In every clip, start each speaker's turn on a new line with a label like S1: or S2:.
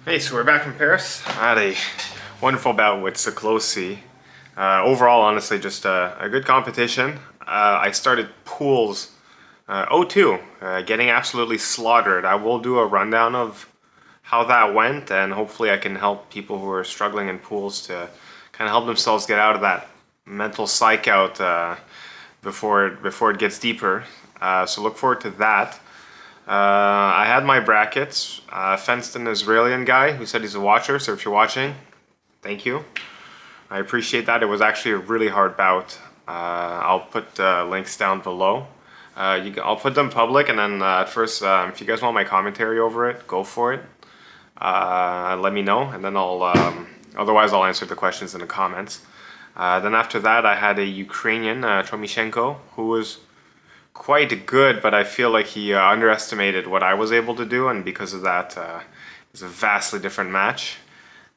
S1: Hey, so we're back from Paris. I had a wonderful bout with Siklosi. Overall, honestly, just a good competition. I started pools 0-2, getting absolutely slaughtered. I will do a rundown of how that went, and hopefully I can help people who are struggling in pools to kind of help themselves get out of that mental psych out before it gets deeper. So look forward to that. I had my brackets, fenced an Israeli guy who said he's a watcher, so if you're watching, thank you. I appreciate that. It was actually a really hard bout. I'll put links down below. I'll put them public, and then at first, if you guys want my commentary over it, go for it. Let me know, and then otherwise I'll answer the questions in the comments. Then after that, I had a Ukrainian, Tromishenko, who was quite good, but I feel like he underestimated what I was able to do, and because of that, it's a vastly different match.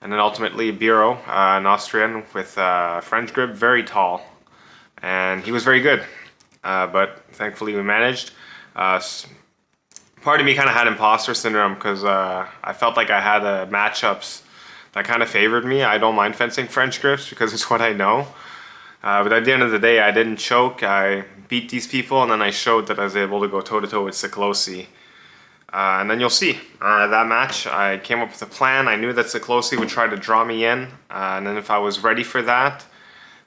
S1: And then ultimately, Biro, an Austrian with French grip, very tall, and he was very good. But thankfully, we managed. Part of me kind of had imposter syndrome because I felt like I had matchups that kind of favored me. I don't mind fencing French grips because it's what I know. But at the end of the day, I didn't choke. I beat these people, and then I showed that I was able to go toe-to-toe with Siklosi. And then you'll see. That match, I came up with a plan. I knew that Siklosi would try to draw me in. And then if I was ready for that,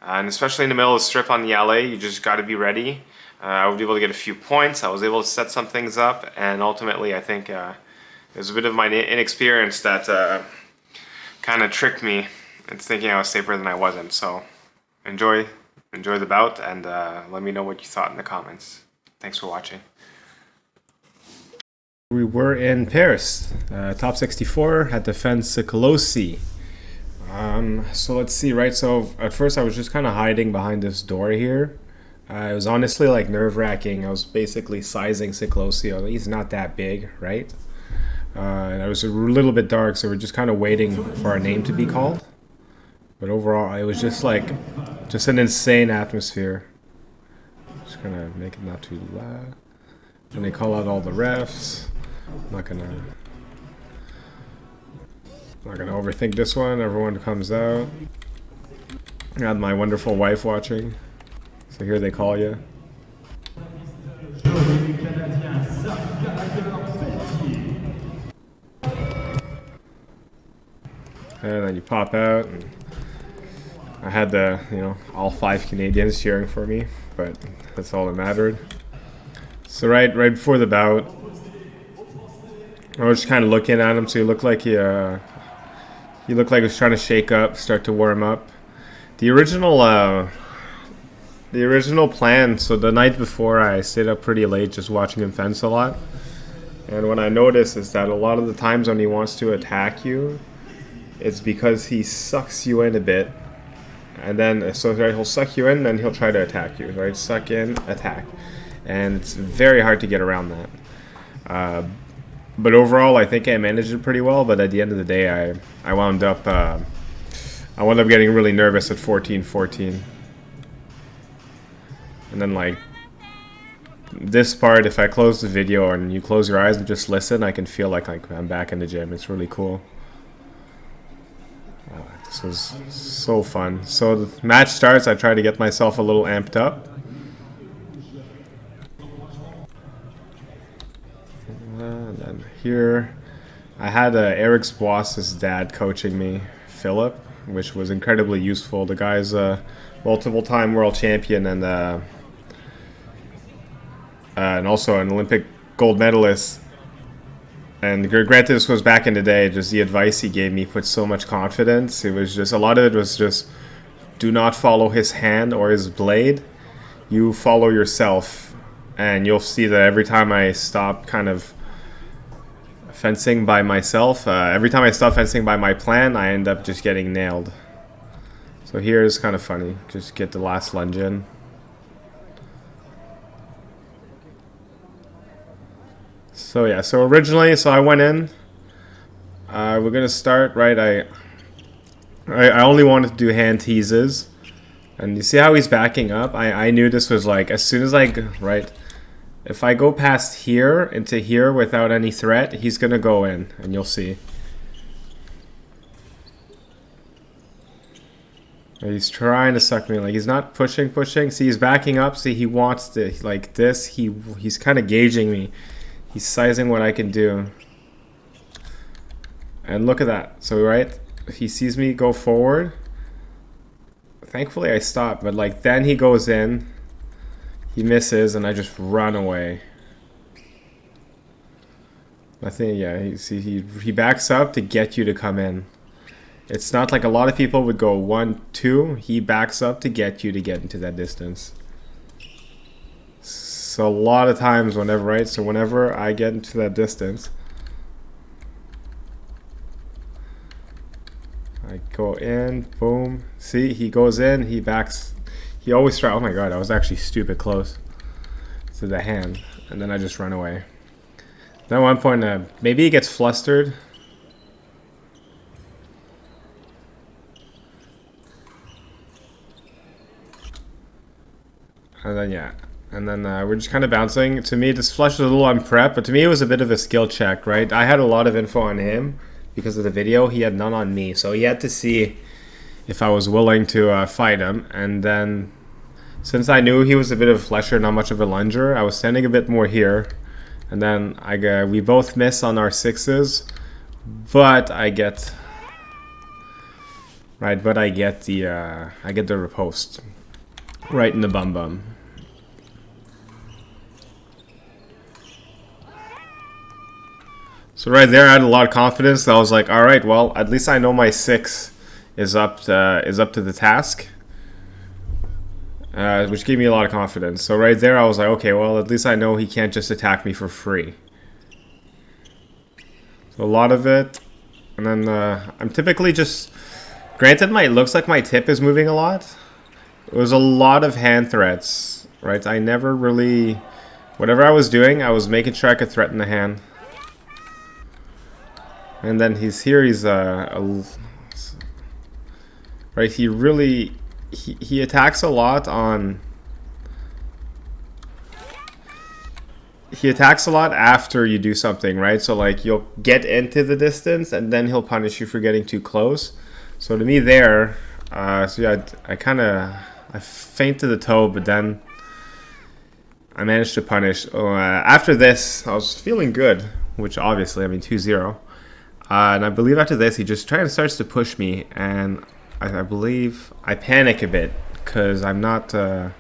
S1: and especially in the middle of the strip on the LA, you just got to be ready. I would be able to get a few points. I was able to set some things up. And ultimately, I think it was a bit of my inexperience that kind of tricked me into thinking I was safer than I wasn't. So enjoy the bout, and let me know what you thought in the comments. Thanks for watching. We were in Paris, top 64, had to fence Siklosi. So let's see, right? So at first I was just kind of hiding behind this door here. It was honestly like nerve-wracking. I was basically sizing Siklosi. He's not that big, right? And it was a little bit dark, so we're just kind of waiting for our name to be called. But overall, it was just an insane atmosphere. Just gonna make it not too loud. When they call out all the refs, I'm not gonna overthink this one. Everyone comes out. I had my wonderful wife watching. So here they call you. And then you pop out, and I had all 5 Canadians cheering for me, but that's all that mattered. So right before the bout, I was just kind of looking at him. So he looked like he was trying to shake up, start to warm up. The original plan. So the night before, I stayed up pretty late just watching him fence a lot. And what I noticed is that a lot of the times when he wants to attack you, it's because he sucks you in a bit. And then, so right, he'll suck you in, then he'll try to attack you, right? Suck in, attack. And it's very hard to get around that. But overall, I think I managed it pretty well, but at the end of the day, I wound up getting really nervous at 14-14. And then, this part, if I close the video and you close your eyes and just listen, I can feel like I'm back in the gym. It's really cool. This was so fun. So the match starts, I try to get myself a little amped up. And then here, I had Eric's boss's dad coaching me, Philip, which was incredibly useful. The guy's a multiple-time world champion and also an Olympic gold medalist. And granted, this was back in the day, just the advice he gave me put so much confidence. It was just, a lot of it was just, do not follow his hand or his blade. You follow yourself. And you'll see that every time I stop kind of fencing by myself, every time I stop fencing by my plan, I end up just getting nailed. So here is kind of funny. Just get the last lunge in. So yeah, so originally, I went in. We're gonna start, right? I only wanted to do hand teases, and you see how he's backing up. I knew this was as soon as if I go past here into here without any threat, he's gonna go in, and you'll see.
S2: He's trying to suck me. Like, he's not pushing. See, he's backing up. See, he wants to, like this. He's kind of gauging me. He's sizing what I can do. And look at that. So, right? He sees me go forward. Thankfully, I stop. But, like, then he goes in. He misses, and I just run away. I think, yeah, he backs up to get you to come in. It's not like a lot of people would go 1, 2. He backs up to get you to get into that distance. So a lot of times whenever, right? So whenever I get into that distance, I go in, boom. See, he goes in, he backs. He always tries. Oh my god, I was actually stupid close to the hand. And then I just run away. Then at one point, maybe he gets flustered. And then, yeah. And then we're just kind of bouncing. To me, this flush was a little unprepped, but to me it was a bit of a skill check, right? I had a lot of info on him because of the video. He had none on me. So he had to see if I was willing to fight him. And then, since I knew he was a bit of a flesher, not much of a lunger, I was standing a bit more here. And then we both miss on our 6s. But I get... Right, but I get the riposte. Right in the bum. So right there, I had a lot of confidence. I was like, all right, well, at least I know my 6 is up to the task, which gave me a lot of confidence. So right there, I was like, okay, well, at least I know he can't just attack me for free. So a lot of it, and then I'm typically just, granted, it looks like my tip is moving a lot. It was a lot of hand threats, right? I never really, whatever I was doing, I was making sure I could threaten the hand. And then he's right, he really, he attacks a lot on, he attacks a lot after you do something, right? So like you'll get into the distance and then he'll punish you for getting too close. So to me there, so yeah, I feinted the toe, but then I managed to punish. After this, I was feeling good, which obviously, I mean, 2-0. And I believe after this, he just starts to push me, and I believe I panic a bit because I'm not. I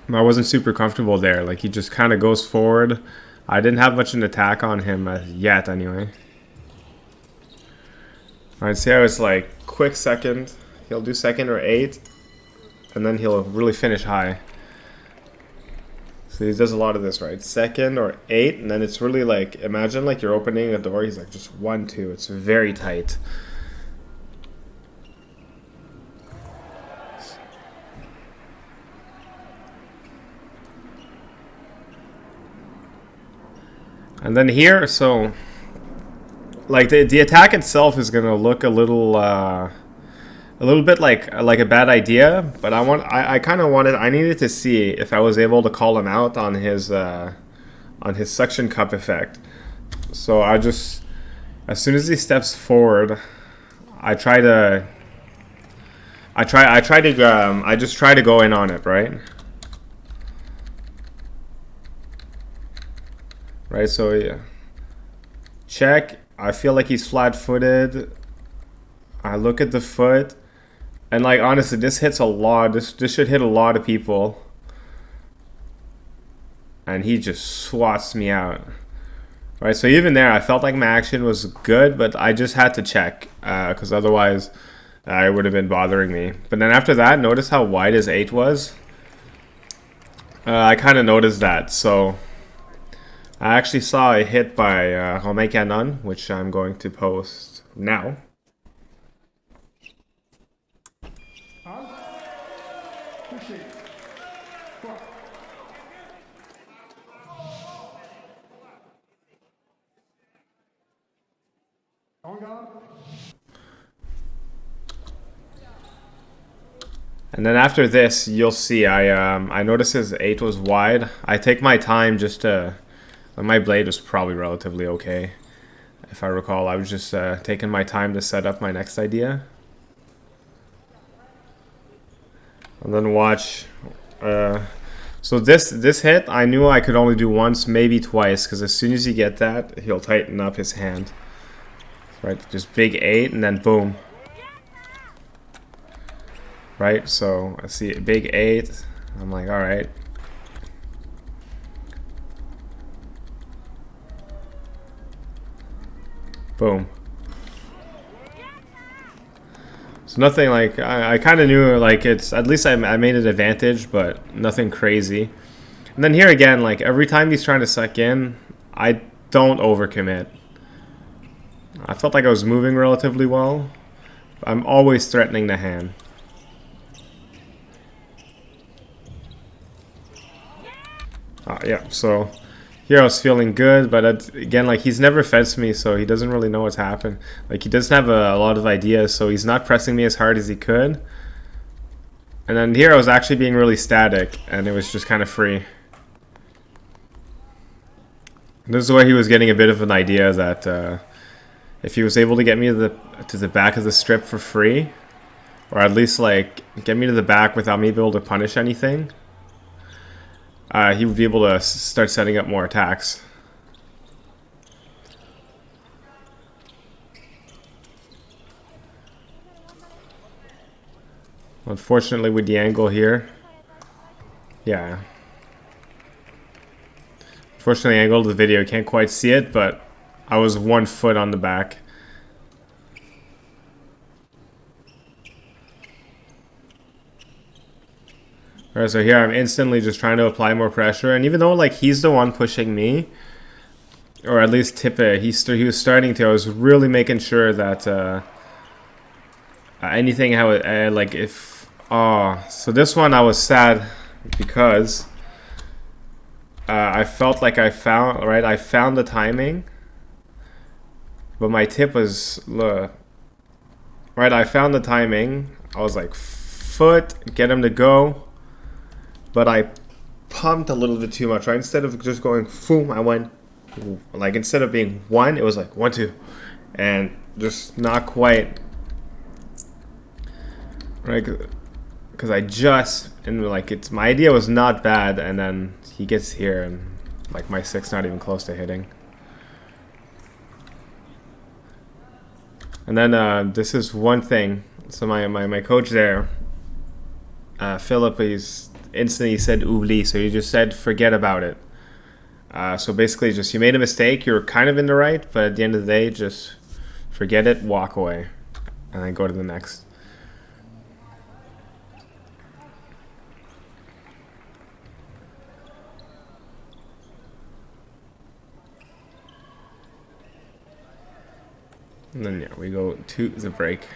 S2: wasn't super comfortable there. Like he just kind of goes forward. I didn't have much an attack on him yet, anyway. Alright, see how it's like quick second. He'll do second or 8, and then he'll really finish high. So he does a lot of this, right? Second or 8, and then it's really like, imagine like you're opening a door, he's like just 1, 2. It's very tight. And then here, so like the attack itself is gonna look a little bit like a bad idea, but I kind of wanted, I needed to see if I was able to call him out on his suction cup effect. So I just, as soon as he steps forward, I just try to go in on it, right? Right, so yeah. Check. I feel like he's flat-footed. I look at the foot. And like honestly, this hits a lot. This should hit a lot of people. And he just swats me out. Right, so even there, I felt like my action was good, but I just had to check because otherwise it would have been bothering me. But then after that, notice how wide his 8 was. I kind of noticed that. So I actually saw a hit by Romain Canon, which I'm going to post now. And then after this, you'll see I noticed his 8 was wide. I take my time just to. My blade was probably relatively okay, if I recall. I was just taking my time to set up my next idea. And then watch. So this hit, I knew I could only do once, maybe twice, because as soon as you get that, he'll tighten up his hand. Right, just big 8, and then boom. Right, so I see big 8. I'm like, all right. Boom. So nothing like, I kind of knew like it's, at least I made an advantage, but nothing crazy. And then here again, like every time he's trying to suck in, I don't overcommit. I felt like I was moving relatively well. I'm always threatening the hand. Yeah, so here I was feeling good, but again, like he's never fenced me, so he doesn't really know what's happened. Like he doesn't have a lot of ideas, so he's not pressing me as hard as he could. And then here I was actually being really static, and it was just kind of free. This is where he was getting a bit of an idea that if he was able to get me to the back of the strip for free, or at least like get me to the back without me being able to punish anything, he would be able to start setting up more attacks. Unfortunately, with the angle here, yeah. Unfortunately, the angle of the video, can't quite see it, but I was 1 foot on the back. Alright, so here I'm instantly just trying to apply more pressure, and even though like he's the one pushing me, or at least Tippe, he was starting to, I was really making sure that anything how it, like if, so this one I was sad because I felt like I found the timing, but my tip was, I found the timing, I was like, foot, get him to go, but I pumped a little bit too much, right? Instead of just going, boom, I went, like instead of being 1, it was like 1, 2, and just not quite, right? Because I just, and like it's, my idea was not bad, and then he gets here, and like my 6 not even close to hitting. And then this is one thing. So my coach there, Philip, he's instantly said oublie, so he just said forget about it. So basically just you made a mistake, you're kind of in the right, but at the end of the day just forget it, walk away, and then go to the next. And then yeah, we go to the break.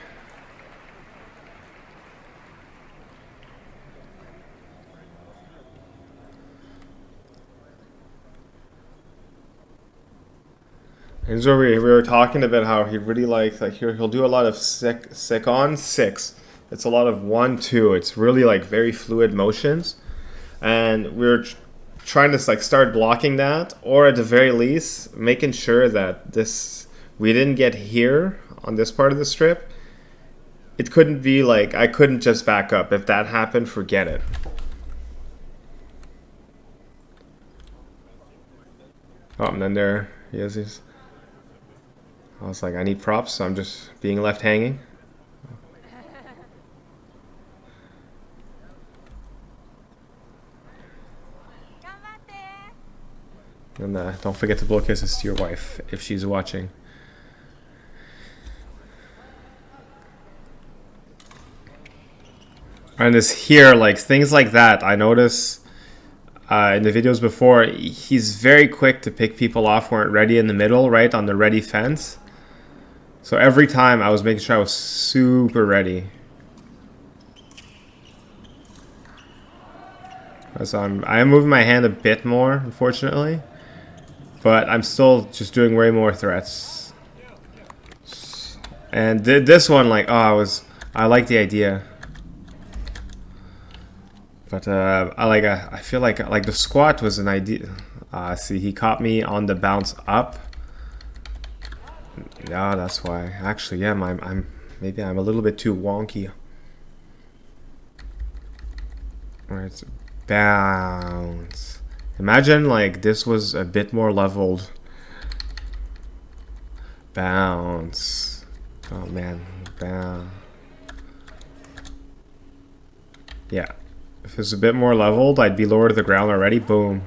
S2: And so we were talking about how he really likes, like he'll do a lot of sick on 6. It's a lot of 1, 2. It's really like very fluid motions, and we were trying to like start blocking that, or at the very least making sure that this, we didn't get here on this part of the strip. It couldn't be like, I couldn't just back up. If that happened, forget it. Oh, and then there he is. I was like, I need props, so I'm just being left hanging. And don't forget to blow kisses to your wife if she's watching. And this here, like things like that, I notice in the videos before, he's very quick to pick people off who aren't ready in the middle, right, on the ready fence. So every time I was making sure I was super ready. So I am moving my hand a bit more, unfortunately. But I'm still just doing way more threats. And this one, like, I like the idea. But I feel like the squat was an idea. See, he caught me on the bounce up. Yeah, that's why. Actually, yeah, maybe I'm a little bit too wonky. Right, bounce. Imagine like this was a bit more leveled. Bounce. Oh man, bounce. Yeah. If it was a bit more leveled, I'd be lower to the ground already. Boom.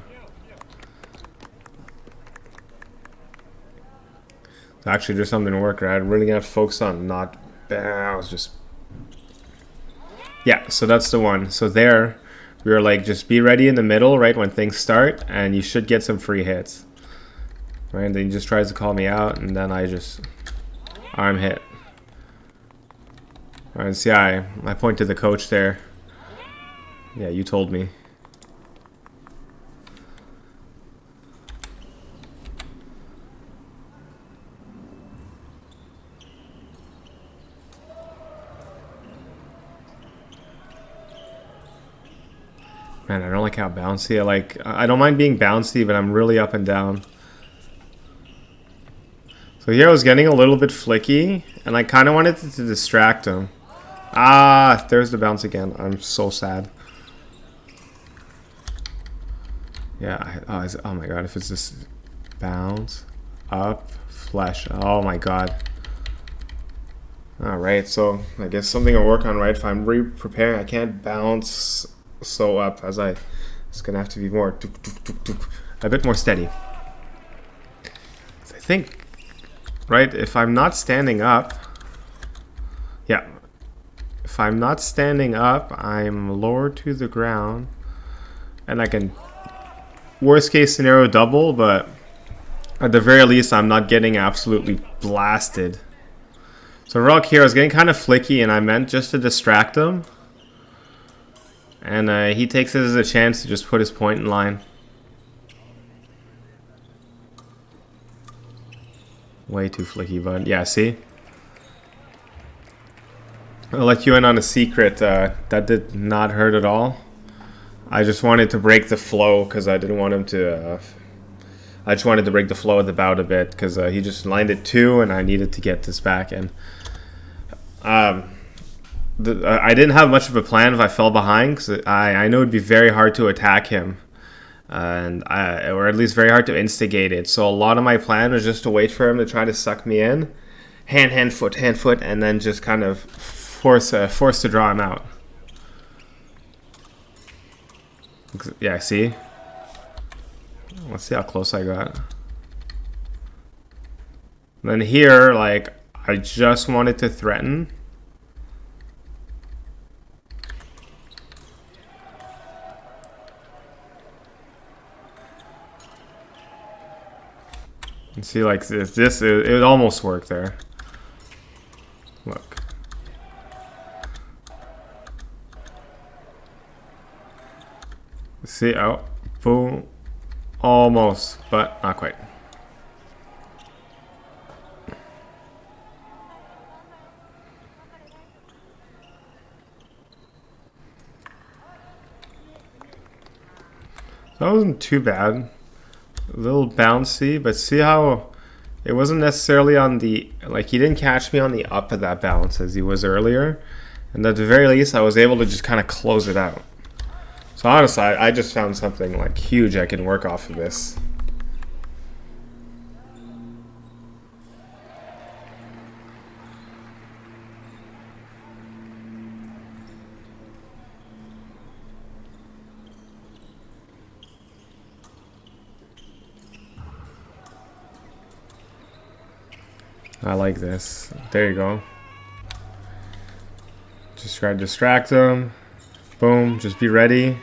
S2: So actually, there's something to work, right? I'm really gonna have to focus on not bounce. Just yeah. So that's the one. So there, we were like, just be ready in the middle, right when things start, and you should get some free hits. Right, and then he just tries to call me out, and then I just arm hit. All right, see, I point to the coach there. Yeah, you told me. Man, I don't like how bouncy. I don't mind being bouncy, but I'm really up and down. So here I was getting a little bit flicky, and I kind of wanted to distract him. Ah, there's the bounce again. I'm so sad. Yeah, oh my god, if it's this bounce, up, flesh. Oh my god. Alright, so I guess something to work on, right? If I'm re-preparing, I can't bounce so up as it's gonna have to be more a bit more steady. So I think, right, if I'm not standing up, yeah, if I'm not standing up, I'm lower to the ground, and I can worst case scenario double, but at the very least I'm not getting absolutely blasted. So Rock here, I was getting kind of flicky, and I meant just to distract him. And he takes it as a chance to just put his point in line. Way too flicky, bud. Yeah, see? I'll let you in on a secret. That did not hurt at all. I just wanted to break the flow because I didn't want him to... I just wanted to break the flow of the bout a bit because he just lined it 2 and I needed to get this back. And I didn't have much of a plan if I fell behind because I know it'd be very hard to attack him. Or at least very hard to instigate it. So a lot of my plan was just to wait for him to try to suck me in. Hand, foot, and then just kind of force to draw him out. Yeah, see? Let's see how close I got. And then here, like, I just wanted to threaten. And see, like, it almost worked there. Look. See, oh, boom. Almost, but not quite. That wasn't too bad. A little bouncy, but see how it wasn't necessarily on the, like, he didn't catch me on the up of that bounce as he was earlier. And at the very least, I was able to just kind of close it out. So honestly, I just found something like huge I can work off of this. I like this. There you go. Just try to distract him. Boom, just be ready.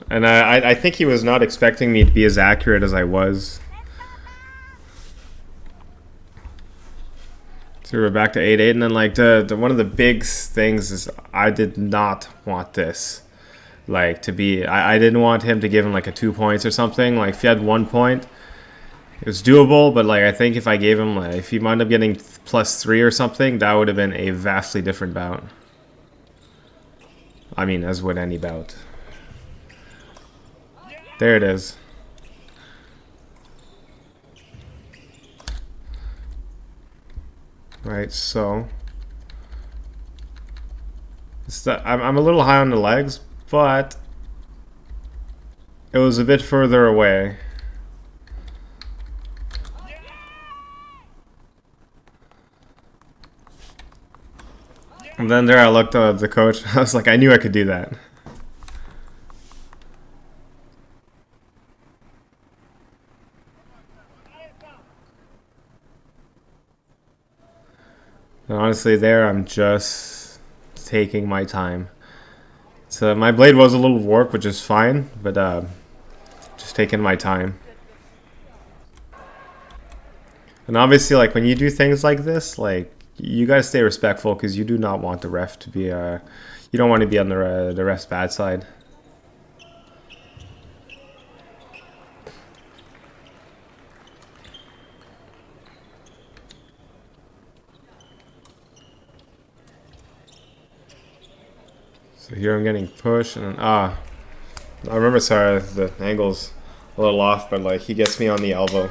S2: And I think he was not expecting me to be as accurate as I was. So we're back to 8-8, and then like the one of the big things is I did not want this. Like to be, I didn't want him to give him like a 2 points or something. Like if he had 1 point, it was doable, but like I think if I gave him, like, if he wound up getting +3 or something, that would have been a vastly different bout. I mean, as would any bout. There it is. Right, so I'm a little high on the legs, but it was a bit further away. And then there I looked at the coach. I was like, I knew I could do that. And honestly, there I'm just taking my time. So my blade was a little warped, which is fine, but just taking my time. And obviously, like when you do things like this, like you gotta stay respectful because you do not want the ref to be you don't want to be on the ref's bad side. So here I'm getting pushed, and then, I remember, sorry, the angle's a little off, but like he gets me on the elbow.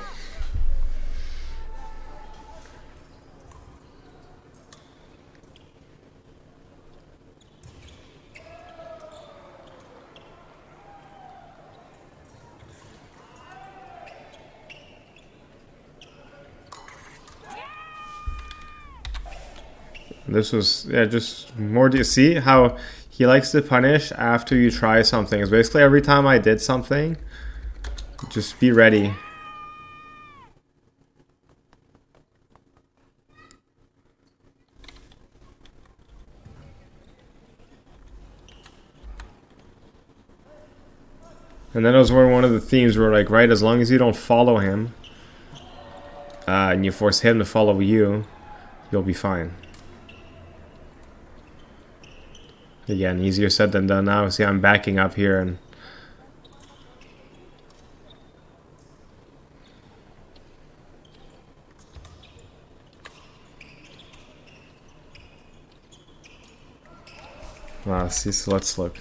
S2: This was, yeah, just more. Do you see how he likes to punish after you try something? It's basically every time I did something, just be ready. And that was where one of the themes were like, right, as long as you don't follow him, and you force him to follow you, you'll be fine. Again, easier said than done now. See, I'm backing up here and see, so let's look.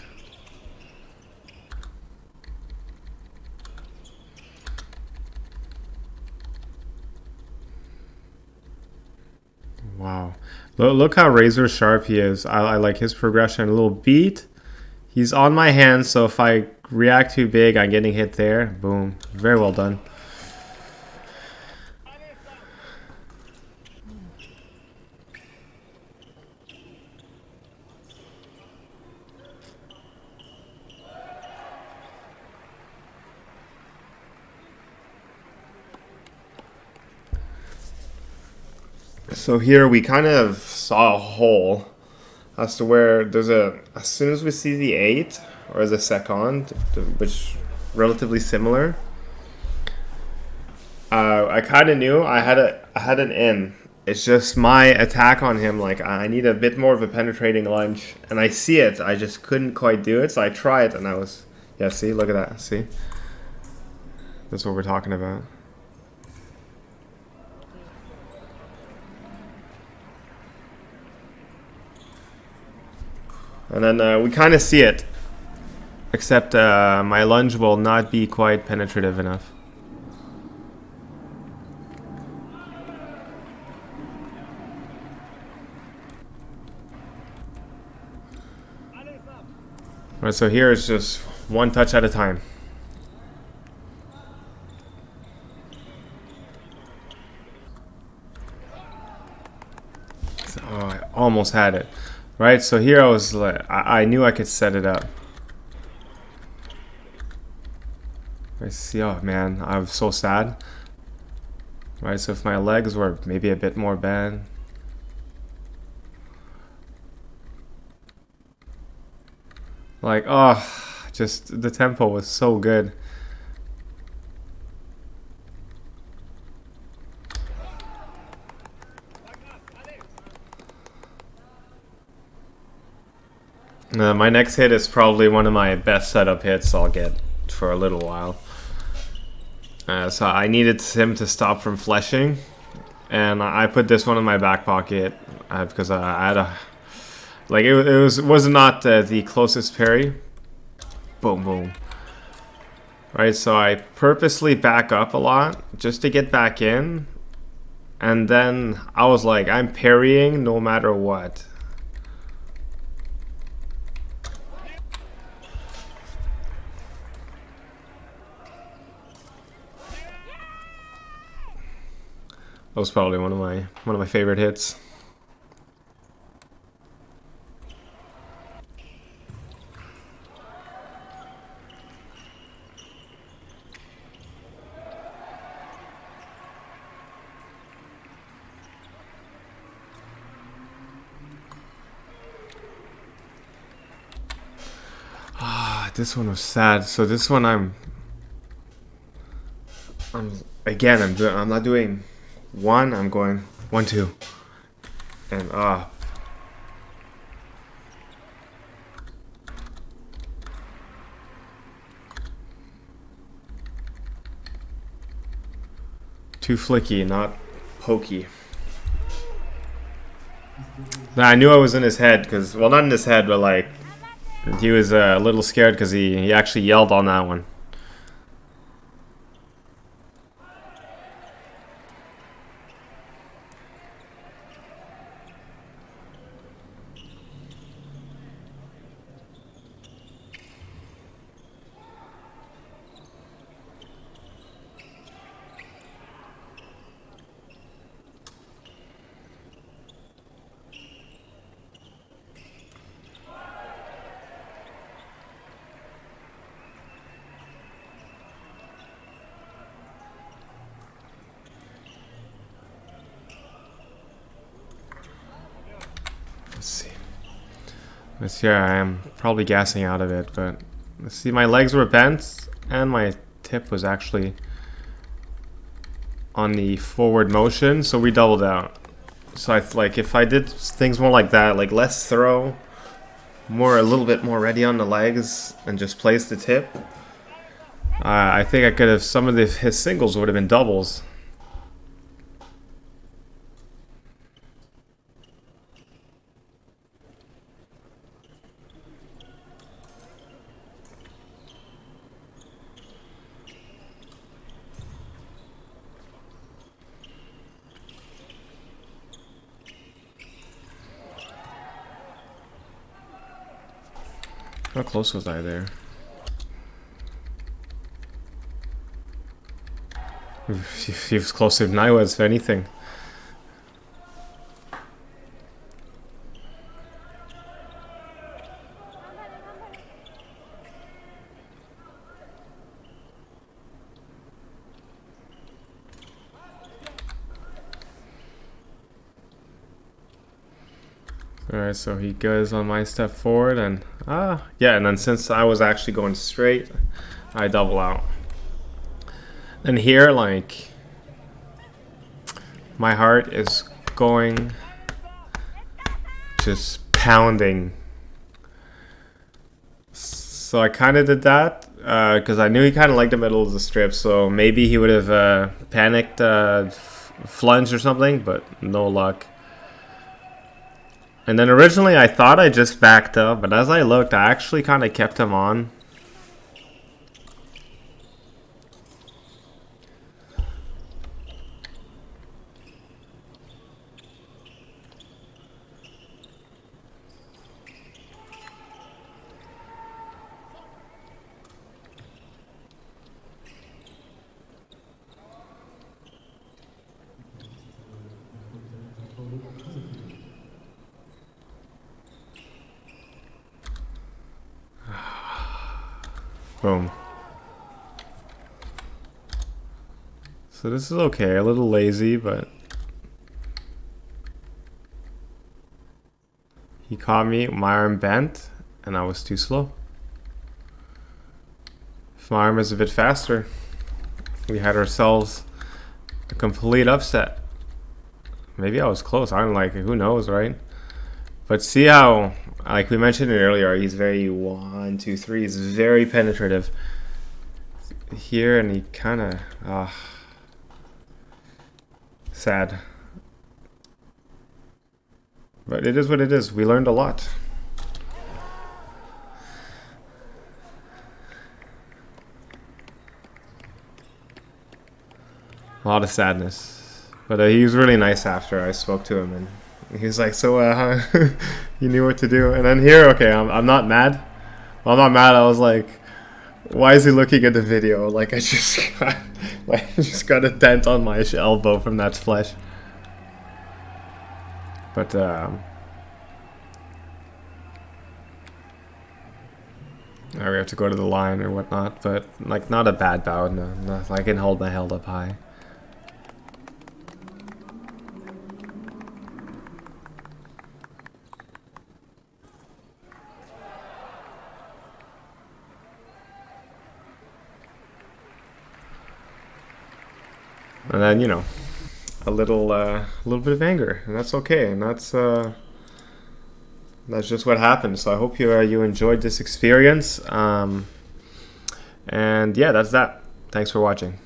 S2: Wow. Look how razor sharp he is. I like his progression. A little beat. He's on my hand, so if I react too big, I'm getting hit there. Boom. Very well done. So here we kind of saw a hole as to where there's as soon as we see the 8 or the second, which relatively similar, I kind of knew I had an in. It's just my attack on him, like I need a bit more of a penetrating lunge, and I see it, I just couldn't quite do it, so I tried, and I was, yeah, see, look at that, see? That's what we're talking about. And then we kind of see it, except my lunge will not be quite penetrative enough. Alright, so here it's just one touch at a time. Oh, I almost had it. Right, so here I was like, I knew I could set it up. I see, oh man, I'm so sad. Right, so if my legs were maybe a bit more bent. Like, oh, just the tempo was so good. My next hit is probably one of my best setup hits I'll get for a little while. So I needed him to stop from fleshing, and I put this one in my back pocket because I had a, like it was not the closest parry. Boom, boom. Right, so I purposely back up a lot just to get back in, and then I was like, I'm parrying no matter what. That was probably one of my favorite hits. This one was sad. So this one I'm again I'm not doing one. I'm going 1 2, and too flicky, not pokey. Now, I knew I was in his head because, well, not in his head, but like he was a little scared because he actually yelled on that one. Let's see. Let's see. I am probably gassing out of it, but let's see. My legs were bent, and my tip was actually on the forward motion, so we doubled out. So like if I did things more like that, like less throw, a little bit more ready on the legs, and just place the tip. I think I could have some of his singles would have been doubles. How close was I there? He was closer than I was, if anything. Alright, so he goes on my step forward, and yeah, and then since I was actually going straight, I double out. And here, like, my heart is going, just pounding. So I kind of did that because I knew he kind of liked the middle of the strip, so maybe he would have panicked, flunged or something, but no luck. And then originally I thought I just backed up, but as I looked, I actually kind of kept him on. Boom. So this is okay, a little lazy, but he caught me, my arm bent, and I was too slow. If my arm is a bit faster, we had ourselves a complete upset. Maybe I was close, I'm like, who knows, right? But see how, like we mentioned it earlier, he's very 1, 2, 3. He's very penetrative here, and he kind of sad. But it is what it is. We learned a lot. A lot of sadness. But he was really nice after I spoke to him, and he was like, so you knew what to do. And then here, okay, I'm not mad. Well, I'm not mad. I was like, Why is he looking at the video? Like I just got, like I just got a dent on my elbow from that splash. But we have to go to the line or whatnot. But like not a bad bout. No, I can hold my head up high. And then a little bit of anger, and that's okay, and that's just what happens. So I hope you enjoyed this experience, and yeah, that's that. Thanks for watching.